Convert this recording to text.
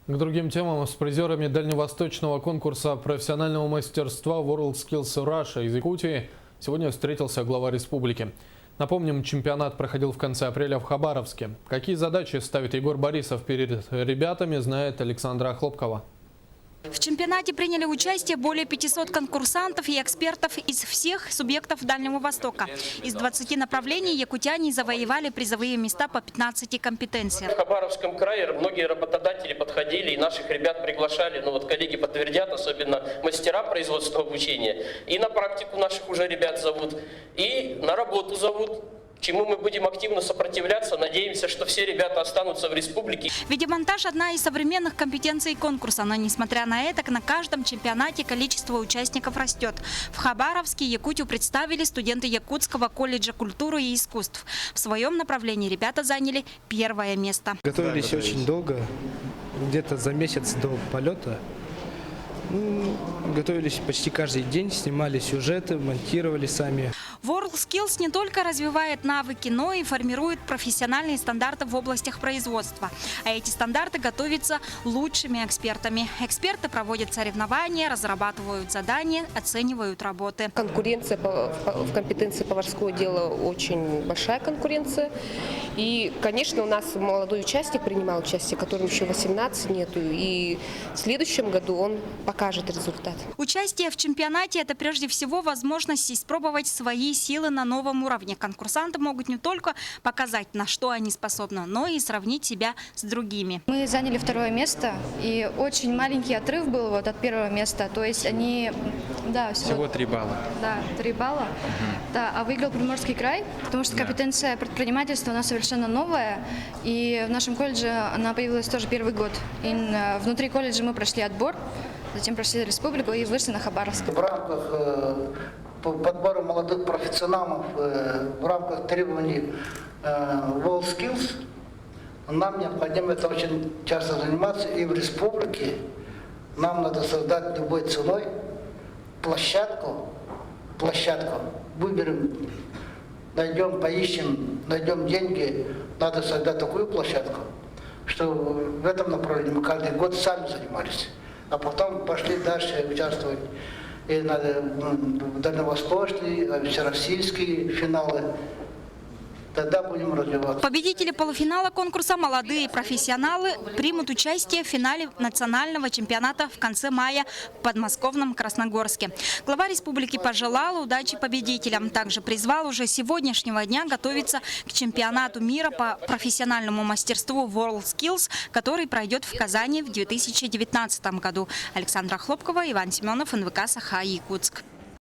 К другим темам. С призерами дальневосточного конкурса профессионального мастерства WorldSkills Russia из Якутии сегодня встретился глава республики. Напомним, чемпионат проходил в конце апреля в Хабаровске. Какие задачи ставит Егор Борисов перед ребятами, знает Александра Хлопкова. В чемпионате приняли участие более 500 конкурсантов и экспертов из всех субъектов Дальнего Востока. Из 20 направлений якутяне завоевали призовые места по 15 компетенциям. В Хабаровском крае многие работодатели подходили и наших ребят приглашали. Ну вот коллеги подтвердят, особенно мастера производственного обучения. И на практику наших уже ребят зовут, и на работу зовут. Чему мы будем активно сопротивляться. Надеемся, что все ребята останутся в республике. Видеомонтаж – одна из современных компетенций конкурса. Но несмотря на это, на каждом чемпионате количество участников растет. В Хабаровске Якутию представили студенты Якутского колледжа культуры и искусств. В своем направлении ребята заняли первое место. Готовились очень долго, где-то за месяц до полета. Готовились почти каждый день, снимали сюжеты, монтировали сами. WorldSkills не только развивает навыки, но и формирует профессиональные стандарты в областях производства. А эти стандарты готовятся лучшими экспертами. Эксперты проводят соревнования, разрабатывают задания, оценивают работы. Конкуренция в компетенции поварского дела очень большая конкуренция. И, конечно, у нас молодой участник принимал участие, которому еще 18 нету. И в следующем году он покажет результат. Участие в чемпионате – это прежде всего возможность испробовать свои силы на новом уровне. Конкурсанты могут не только показать, на что они способны, но и сравнить себя с другими. Мы заняли второе место, и очень маленький отрыв был вот от первого места. То есть они… Да, всего 3 балла. Да, 3 балла. Да, а выиграл Приморский край, потому что компетенция предпринимательства у нас совершенно новая. И в нашем колледже она появилась тоже первый год. И внутри колледжа мы прошли отбор. Затем прошли республику и вышли на Хабаровск. В рамках подбора молодых профессионалов, в рамках требований WorldSkills, нам необходимо это очень часто заниматься. И в республике нам надо создать любой ценой площадку. Выберем, найдем, поищем, найдем деньги. Надо создать такую площадку, что в этом направлении мы каждый год сами занимались. А потом пошли дальше участвовать и в дальневосточные, всероссийские финалы. Тогда будем развиваться. Победители полуфинала конкурса «Молодые профессионалы» примут участие в финале национального чемпионата в конце мая в подмосковном Красногорске. Глава республики пожелал удачи победителям. Также призвал уже с сегодняшнего дня готовиться к чемпионату мира по профессиональному мастерству WorldSkills, который пройдет в Казани в 2019 году. Александра Хлопкова, Иван Семенов, НВК «Саха», Якутск.